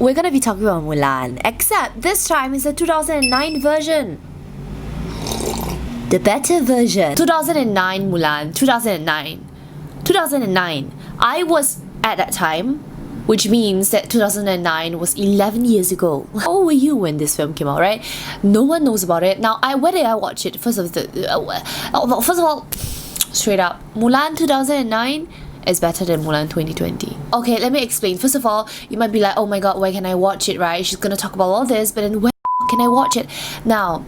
we're gonna be talking about Mulan, except this time it's the 2009 version. The better version. 2009 Mulan, 2009. 2009. I was at that time, which means that 2009 was 11 years ago. How old were you when this film came out, right? No one knows about it. Now, where did I watch it? First of all, straight up, Mulan 2009 is better than Mulan 2020. Okay, let me explain. First of all, you might be like, oh my god, where can I watch it, right? She's gonna talk about all this, but then where can I watch it? Now,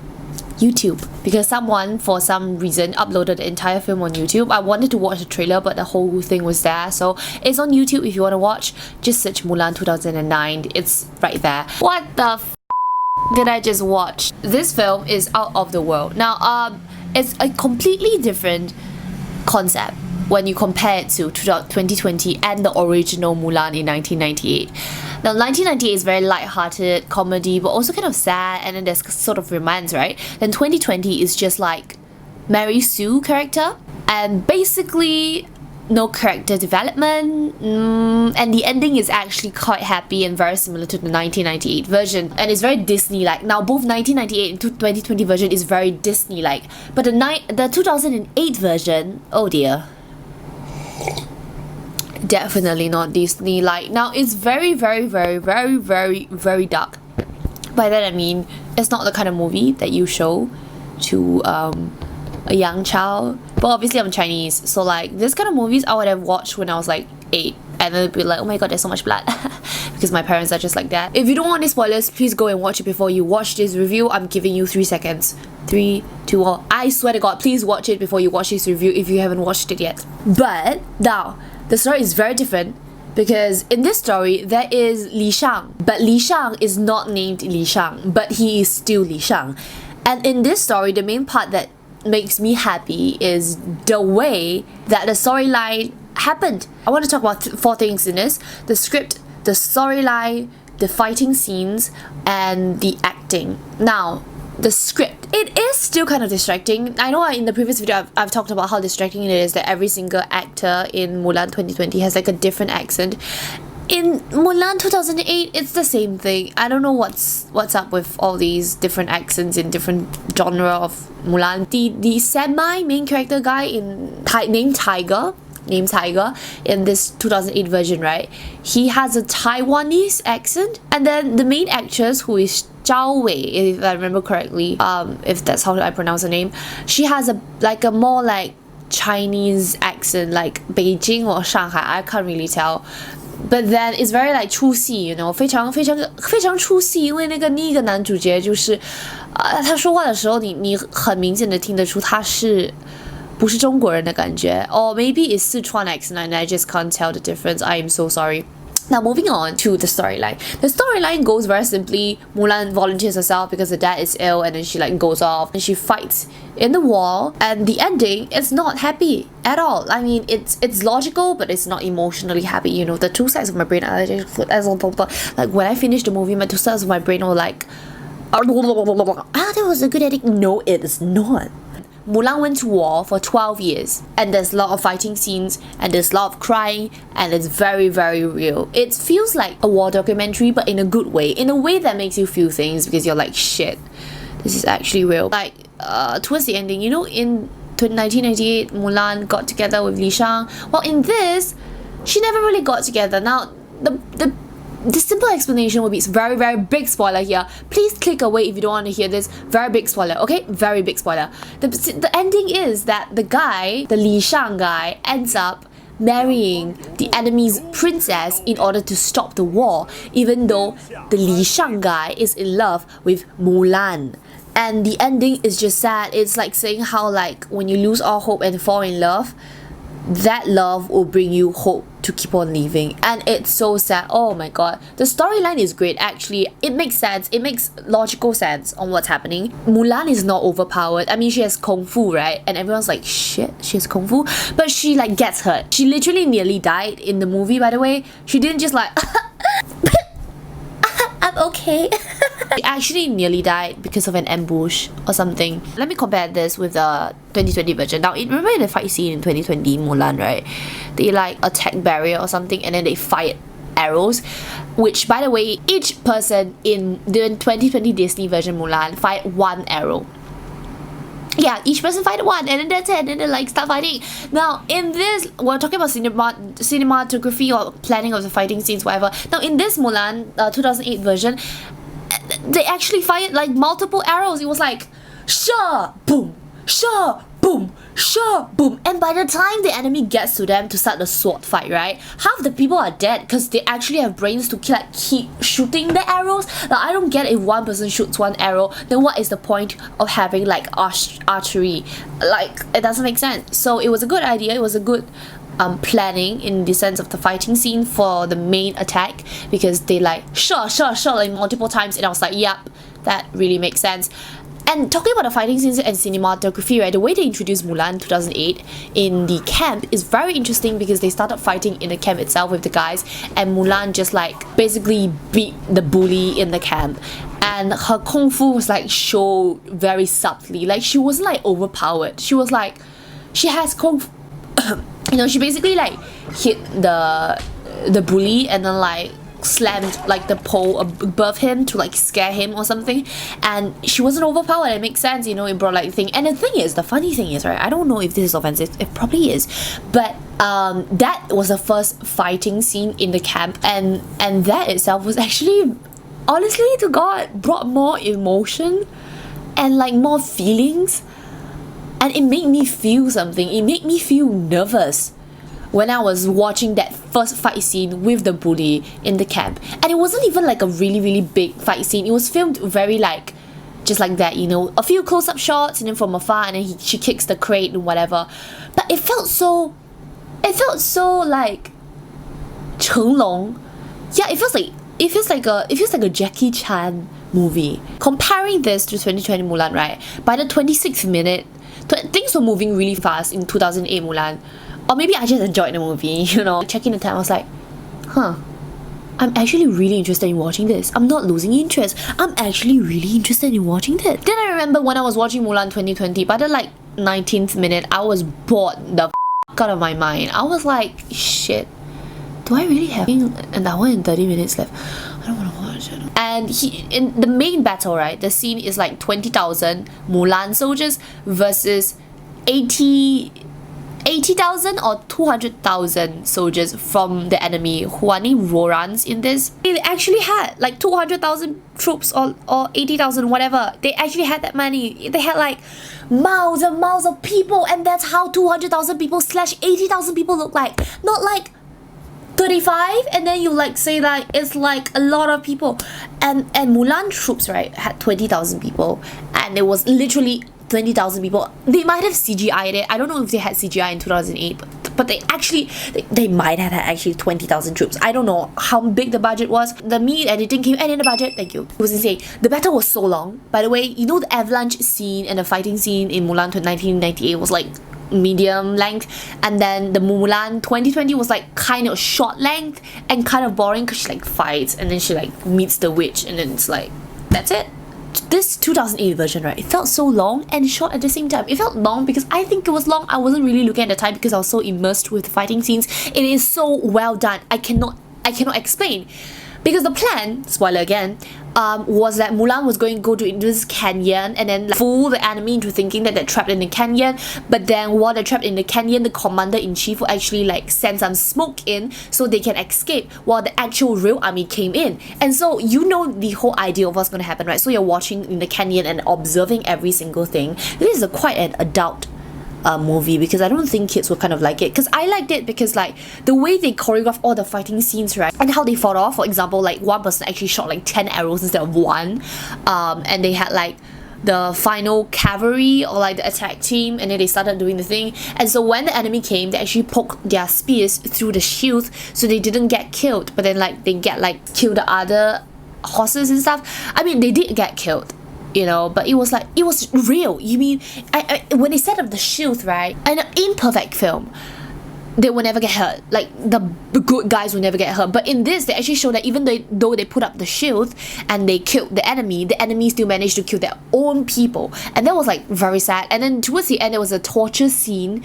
YouTube, because someone for some reason uploaded the entire film on YouTube. I wanted to watch the trailer, but the whole thing was there, so it's on YouTube. If you want to watch, just search Mulan 2009. It's right there. What the did I just watch? This film is out of the world. Now, it's a completely different concept when you compare it to 2020 and the original Mulan in 1998. Now, 1998 is very light-hearted comedy, but also kind of sad, and then there's sort of romance, right? Then 2020 is just like Mary Sue character, and basically no character development, and the ending is actually quite happy and very similar to the 1998 version, and it's very Disney-like. Now, both 1998 and 2020 version is very Disney-like, but the 2008 version, oh dear, definitely not Disney-like. Now, it's very dark. By that I mean, it's not the kind of movie that you show to a young child. But obviously I'm Chinese, so like this kind of movies I would have watched when I was like 8, and then be like, oh my god, there's so much blood. Because my parents are just like that. If you don't want any spoilers, please go and watch it before you watch this review. I'm giving you 3 seconds. 3, 2, 1. I swear to god, please watch it before you watch this review if you haven't watched it yet. But now, the story is very different, because in this story there is Li Shang, but Li Shang is not named Li Shang, but he is still Li Shang. And in this story, the main part that makes me happy is the way that the storyline happened. I want to talk about 4 things in this: the script, the storyline, the fighting scenes, and the acting. Now, the script, it is still kind of distracting. I know in the previous video I've talked about how distracting it is that every single actor in Mulan 2020 has like a different accent. In Mulan 2008, it's the same thing. I don't know what's up with all these different accents in different genre of Mulan. The semi-main character guy named Tiger in this 2008 version, right? He has a Taiwanese accent, and then the main actress, who is Zhao Wei, if I remember correctly, if that's how I pronounce her name, she has a more like Chinese accent, like Beijing or Shanghai. I can't really tell. But then it's very like 出戏, you know, 非常出戏，因为另一个男主角就是他说话的时候你很明显的听得出他是不是中国人的感觉, or maybe it's Sichuan accent and I just can't tell the difference. I am so sorry. Now, moving on to the storyline. The storyline goes very simply. Mulan volunteers herself because her dad is ill, and then she like goes off and she fights in the war, and the ending is not happy at all. I mean, it's logical, but it's not emotionally happy. You know, the two sides of my brain are like when I finished the movie, my two sides of my brain were like, that was a good ending. No, it is not. Mulan went to war for 12 years, and there's a lot of fighting scenes, and there's a lot of crying, and it's very real. It feels like a war documentary, but in a good way, in a way that makes you feel things, because you're like, shit, this is actually real. Like, towards the ending, you know, in 1998, Mulan got together with Li Shang. Well, in this, she never really got together. Now, the simple explanation would be, it's very big spoiler here. Please click away if you don't want to hear this. Very big spoiler, okay? Very big spoiler. The ending is that the guy, the Li Shang guy, ends up marrying the enemy's princess in order to stop the war, even though the Li Shang guy is in love with Mulan. And the ending is just sad. It's like saying how like when you lose all hope and fall in love, that love will bring you hope to keep on living. And it's so sad. Oh my god, the storyline is great. Actually, it makes sense, it makes logical sense on what's happening. Mulan is not overpowered. I mean, she has kung fu, right? And everyone's like, shit, she has kung fu, but she like gets hurt. She literally nearly died in the movie, by the way. She didn't just like I'm okay. She actually nearly died because of an ambush or something. Let me compare this with the 2020 version. Now, remember in the fight scene in 2020 Mulan, right? They like attack barrier or something, and then they fight arrows, which by the way, each person in the 2020 Disney version Mulan fired 1 arrow. Yeah, each person fight one, and then that's it, and then they like start fighting. Now in this, we're talking about cinematography or planning of the fighting scenes, whatever. Now in this Mulan 2008 version, they actually fired like multiple arrows. It was like sha boom, sha boom, sha boom, and by the time the enemy gets to them to start the sword fight, right, half the people are dead because they actually have brains to like keep shooting the arrows. Now I don't get, if one person shoots 1 arrow, then what is the point of having like archery? Like, it doesn't make sense. So it was a good idea. It was a good planning in the sense of the fighting scene for the main attack, because they like sha like multiple times, and I was like, yep, that really makes sense. And talking about the fighting scenes and cinematography, right, the way they introduced Mulan 2008 in the camp is very interesting, because they started fighting in the camp itself with the guys, and Mulan just like basically beat the bully in the camp, and her kung fu was like shown very subtly. Like, she wasn't like overpowered. She was like, she has kung fu you know, she basically like hit the bully and then like slammed like the pole above him to like scare him or something, and she wasn't overpowered. It makes sense, you know, it brought like thing. And the thing is, the funny thing is, right, I don't know if this is offensive, it probably is, but that was the first fighting scene in the camp, and that itself was actually, honestly to God, brought more emotion and like more feelings, and it made me feel something. It made me feel nervous when I was watching that first fight scene with the bully in the camp. And it wasn't even like a really big fight scene. It was filmed very like, just like that, you know, a few close-up shots and then from afar, and then she kicks the crate and whatever. But it felt so like Chenglong. Yeah, it feels like a Jackie Chan movie. Comparing this to 2020 Mulan, right? By the 26th minute, things were moving really fast in 2008 Mulan. Or maybe I just enjoyed the movie, you know. Checking the time, I was like, huh, I'm actually really interested in watching this. I'm not losing interest. I'm actually really interested in watching this. Then I remember when I was watching Mulan 2020, by the like 19th minute, I was bored the out of my mind. I was like, shit, do I really have an hour and 30 minutes left? I don't want to watch it. And in the main battle, right, the scene is like 20,000 Mulan soldiers versus 80,000 or 200,000 soldiers from the enemy who are named Rorans in this. They actually had like 200,000 troops or 80,000, whatever. They actually had that many. They had like miles and miles of people, and that's how 200,000 people / 80,000 people look like. Not like 35 and then you like say that it's like a lot of people. And Mulan troops, right, had 20,000 people, and it was literally 20,000 people. They might have CGI'd it. I don't know if they had CGI in 2008, but they actually, they might have had actually 20,000 troops. I don't know how big the budget was. The meat editing came and in the budget, thank you. It was insane. The battle was so long. By the way, you know, the avalanche scene and the fighting scene in Mulan 1998 was like medium length, and then the Mulan 2020 was like kind of short length and kind of boring because she like fights and then she like meets the witch and then it's like, that's it. This 2008 version, right, it felt so long and short at the same time. It felt long because I think it was long. I wasn't really looking at the time because I was so immersed with the fighting scenes. It is so well done. I cannot explain. Because the plan, spoiler again, was that Mulan was going to go to this canyon and then like, fool the enemy into thinking that they're trapped in the canyon. But then while they're trapped in the canyon, the commander-in-chief will actually like send some smoke in so they can escape while the actual real army came in. And so you know the whole idea of what's going to happen, right? So you're watching in the canyon and observing every single thing. This is quite an adult movie, because I don't think kids will kind of like it, because I liked it because like the way they choreograph all the fighting scenes, right, and how they fought off. For example, like one person actually shot like 10 arrows instead of 1, and they had like the final cavalry or like the attack team, and then they started doing the thing. And so when the enemy came, they actually poked their spears through the shield so they didn't get killed, but then like they get like kill the other horses and stuff. I mean, they did get killed, you know, but it was like, it was real. You mean, when they set up the shield, right, in an imperfect film, they will never get hurt. Like, the good guys will never get hurt. But in this, they actually show that even though they put up the shield and they killed the enemy still managed to kill their own people. And that was like very sad. And then towards the end, there was a torture scene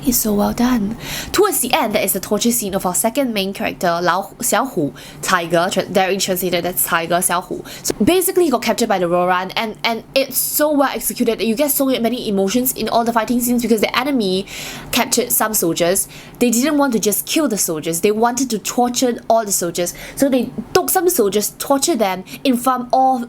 It's so well done. Towards the end, there is the torture scene of our second main character, Xiaohu, Tiger, directly translated as Tiger Xiaohu. So basically, he got captured by the Roran, and it's so well executed. You get so many emotions in all the fighting scenes because the enemy captured some soldiers. They didn't want to just kill the soldiers. They wanted to torture all the soldiers. So they took some soldiers, tortured them in front of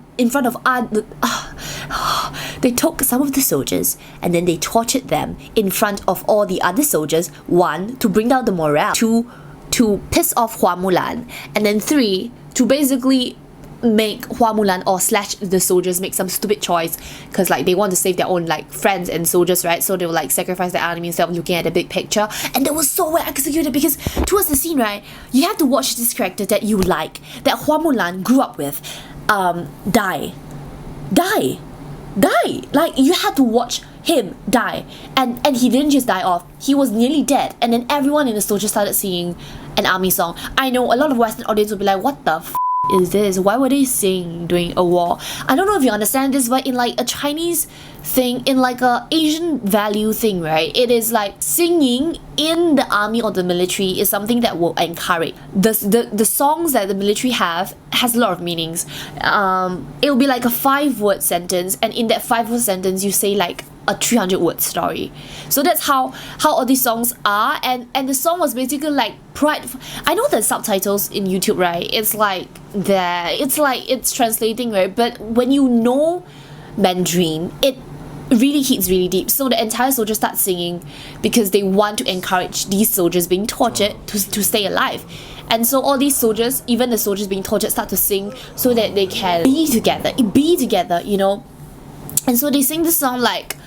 they took some of the soldiers and then they tortured them in front of all the other soldiers. 1, to bring down the morale. 2, to piss off Hua Mulan. And then 3, to basically make Hua Mulan or slash the soldiers make some stupid choice because like they want to save their own like friends and soldiers, right? So they will like sacrifice their enemy instead of looking at the big picture. And that was so well executed because towards the scene, right, you have to watch this character that you like, that Hua Mulan grew up with, die. Like you had to watch him die, and he didn't just die off, he was nearly dead, and then everyone in the soldiers started singing an army song. I know a lot of Western audience will be like, what the f is this? Why would they sing during a war? I don't know if you understand this, but in like a Chinese thing, in like a Asian value thing, right, it is like singing in the army or the military is something that will encourage. The songs that the military has a lot of meanings. It'll be like a 5-word sentence, and in that 5-word sentence you say like a 300-word story. So that's how all these songs are, and the song was basically like pride. I know the subtitles in YouTube, right, it's like it's translating, right, but when you know Mandarin, it really hits really deep. So the entire soldiers start singing because they want to encourage these soldiers being tortured to stay alive. And so all these soldiers, even the soldiers being tortured, start to sing so that they can be together, you know. And so they sing this song like,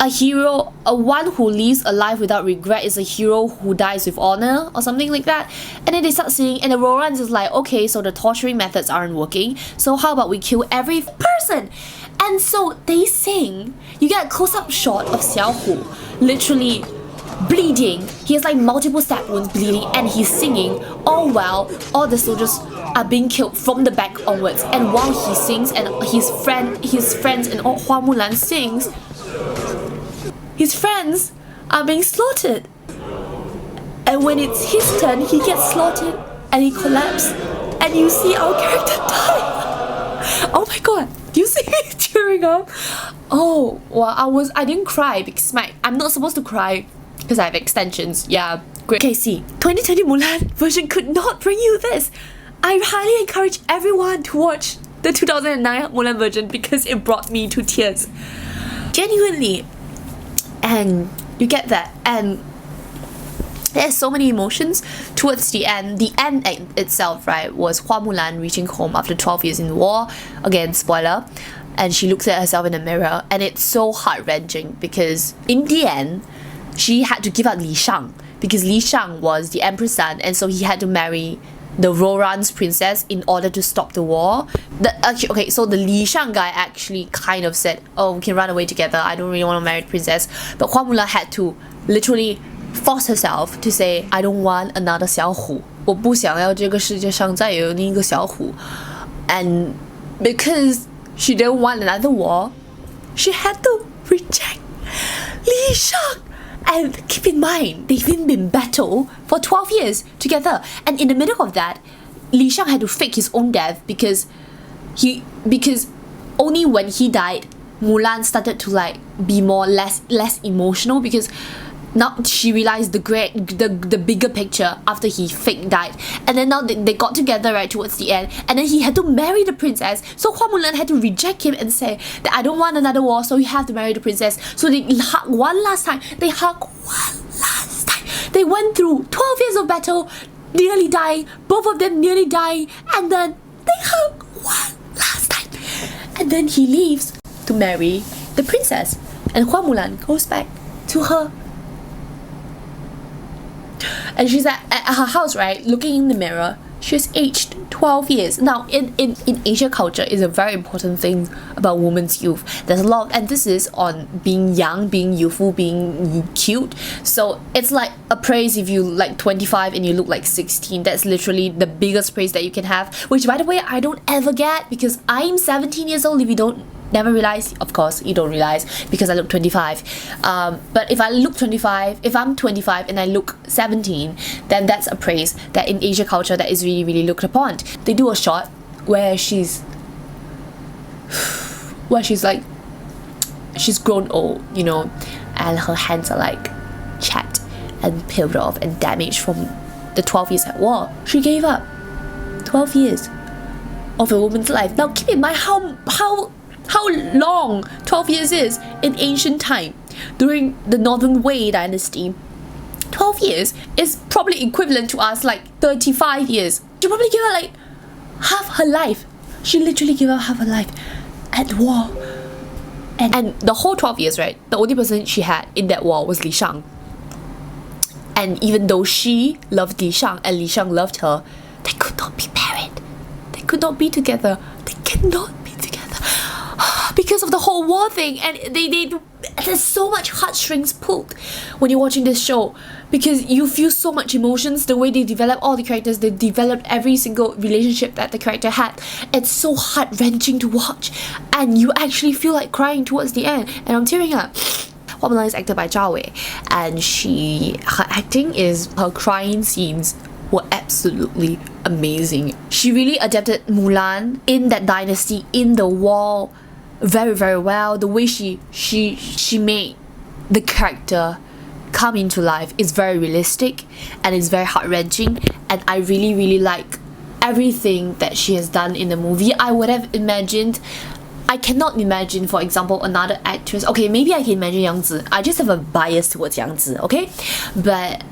a hero, one who lives a life without regret is a hero who dies with honor, or something like that. And then they start singing, and the Rorans is like, okay, so the torturing methods aren't working, so how about we kill every person? And so they sing. You get a close-up shot of Xiaohu literally bleeding. He has like multiple stab wounds, bleeding, and he's singing all while all the soldiers are being killed from the back onwards. And while he sings and his friends and all Hua Mulan sings, his friends are being slaughtered. And when it's his turn, he gets slaughtered and he collapses, and you see our character die. Oh my god, do you see me tearing up? Oh, well, I didn't cry because I'm not supposed to cry because I have extensions. Yeah, great. Okay, see, 2020 Mulan version could not bring you this. I highly encourage everyone to watch the 2009 Mulan version because it brought me to tears. Genuinely. And you get that, and there's so many emotions towards the end. The end itself, right, was Hua Mulan reaching home after 12 years in the war. Again, spoiler. And she looks at herself in the mirror, and it's so heart-wrenching because in the end, she had to give up Li Shang because Li Shang was the emperor's son, and so he had to marry the Roran's princess in order to stop the war. So the Li Shang guy actually kind of said, oh, we can run away together, I don't really want to marry the princess. But Hua Mulan had to literally force herself to say, I don't want another Xiaohu. 我不想要这个世界上再有另一个小虎. And because she didn't want another war, she had to reject Li Shang. And keep in mind, they've been in battle for 12 years together. And in the middle of that, Li Shang had to fake his own death because only when he died, Mulan started to like be less emotional because now she realized the bigger picture after he fake died. And then now they got together right towards the end, and then he had to marry the princess. So Hua Mulan had to reject him and say that I don't want another war, so you have to marry the princess. So they hug one last time. They went through 12 years of battle, nearly dying, both of them nearly dying, and then they hug one last time. And then he leaves to marry the princess, and Hua Mulan goes back to her. And she's at her house, right, looking in the mirror. She's aged 12 years. Now, in Asia culture, is a very important thing about women's youth. There's a lot of emphasis on being young, being youthful, being cute. So it's like a praise if you like 25 and you look like 16. That's literally the biggest praise that you can have. Which, by the way, I don't ever get because I'm 17 years old. If you don't Never realize? Of course, you don't realize because I look 25. But if I look 25, if I'm 25 and I look 17, then that's a praise that in Asia culture that is really, really looked upon. They do a shot where she's like, she's grown old, you know, and her hands are like chapped and peeled off and damaged from the 12 years at war. She gave up 12 years of a woman's life. Now keep in mind how long 12 years is in ancient time. During the Northern Wei dynasty, 12 years is probably equivalent to us like 35 years. She probably gave her like half her life. She literally gave up half her life at war. And the whole 12 years, right, the only person she had in that war was Li Shang. And even though she loved Li Shang and Li Shang loved her, they could not be married. They could not be together. They cannot be together because of the whole war thing. And there's so much heartstrings pulled when you're watching this show, because you feel so much emotions. The way they develop all the characters, they developed every single relationship that the character had. It's so heart-wrenching to watch, and you actually feel like crying towards the end. And I'm tearing up. Mulan is acted by Zhao Wei, and her acting her crying scenes were absolutely amazing. She really adapted Mulan in that dynasty, in the war, very, very well. The way she made the character come into life is very realistic and it's very heart-wrenching, and I really, really like everything that she has done in the movie. I cannot imagine, for example, another actress. Okay, maybe I can imagine Yang Zi. I just have a bias towards Yang Zi, okay? But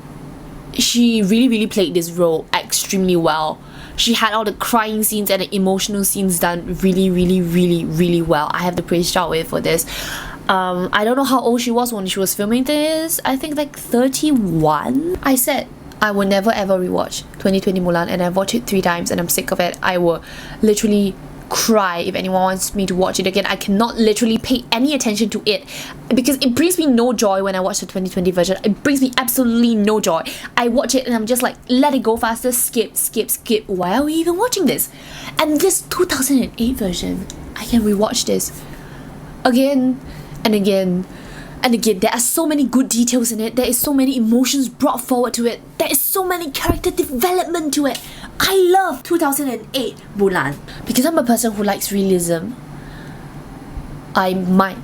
she really, really played this role extremely well. She had all the crying scenes and the emotional scenes done really, really, really, really well. I have to praise Zhao Wei for this. I don't know how old she was when she was filming this. I think like 31. I said I will never ever rewatch 2020 Mulan, and I've watched it 3 times and I'm sick of it. I will literally cry if anyone wants me to watch it again. I cannot literally pay any attention to it because it brings me no joy when I watch the 2020 version. It brings me absolutely no joy. I watch it and I'm just like, let it go faster, skip. Why are we even watching this? And this 2008 version, I can rewatch this again and again and again. There are so many good details in it. There is so many emotions brought forward to it. There is so many character development to it. I love 2008 Mulan because I'm a person who likes realism. I might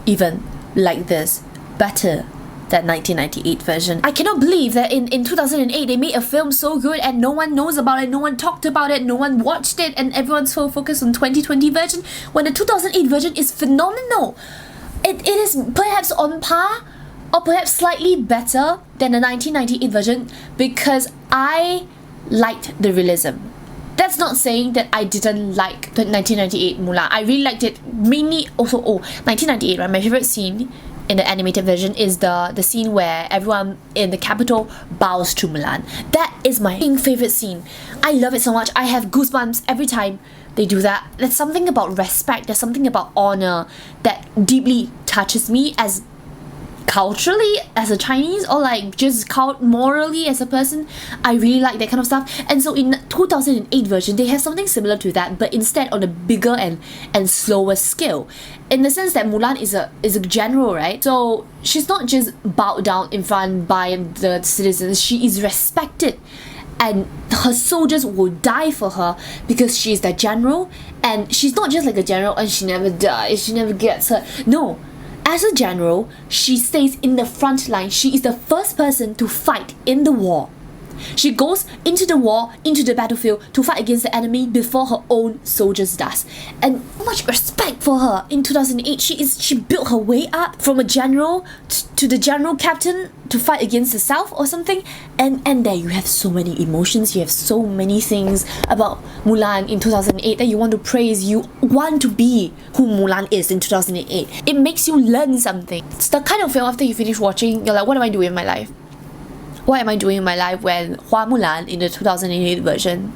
even like this better than 1998 version. I cannot believe that in 2008 they made a film so good and no one knows about it, no one talked about it, no one watched it, and everyone's so focused on 2020 version when the 2008 version is phenomenal. It is perhaps on par or perhaps slightly better than the 1998 version because I liked the realism. That's not saying that I didn't like the 1998 Mulan. I really liked it. Mainly also 1998, right? My favorite scene in the animated version is the scene where everyone in the capital bows to Mulan. That is my favorite scene. I love it so much. I have goosebumps every time they do that. There's something about respect, there's something about honor that deeply touches me as culturally as a Chinese, or like just morally as a person. I really like that kind of stuff. And so in 2008 version they have something similar to that, but instead on a bigger and slower scale, in the sense that Mulan is a general, right? So she's not just bowed down in front by the citizens, she is respected, and her soldiers will die for her because she's the general. And she's not just like a general and she never dies, she never gets hurt. No, as a general, she stays in the front line. She is the first person to fight in the war. She goes into the war, into the battlefield to fight against the enemy before her own soldiers does. And much respect for her. In 2008, she built her way up from a general to the general captain to fight against the South or something. And there you have so many emotions, you have so many things about Mulan in 2008 that you want to praise. You want to be who Mulan is in 2008. It makes you learn something. It's the kind of film after you finish watching, you're like, what am I doing in my life? What am I doing in my life when Hua Mulan in the 2008 version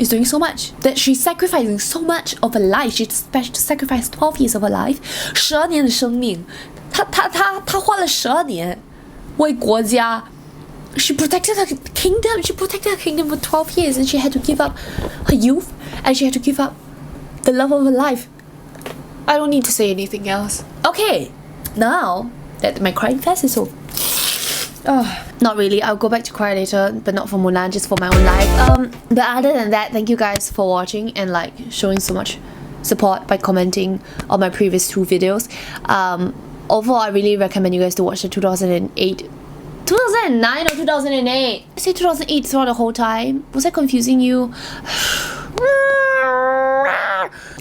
is doing so much? That she's sacrificing so much of her life. She sacrificed 12 years of her life. 12年的生命。她花了12年为国家。She protected her kingdom. She protected her kingdom for 12 years, and she had to give up her youth, and she had to give up the love of her life I don't need to say anything else. Okay, now that my crying fest is over. Oh, not really. I'll go back to cry later, but not for Mulan, just for my own life. But other than that, thank you guys for watching and like showing so much support by commenting on my previous 2 videos. Overall, I really recommend you guys to watch the 2009 or 2008? I say 2008 throughout the whole time. Was I confusing you?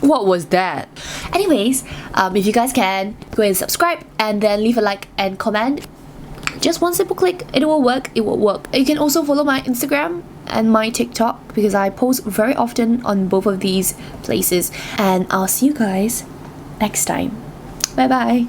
What was that? Anyways, if you guys can, go ahead and subscribe and then leave a like and comment. Just one simple click, it will work, it will work. You can also follow my Instagram and my TikTok because I post very often on both of these places. And I'll see you guys next time. Bye bye.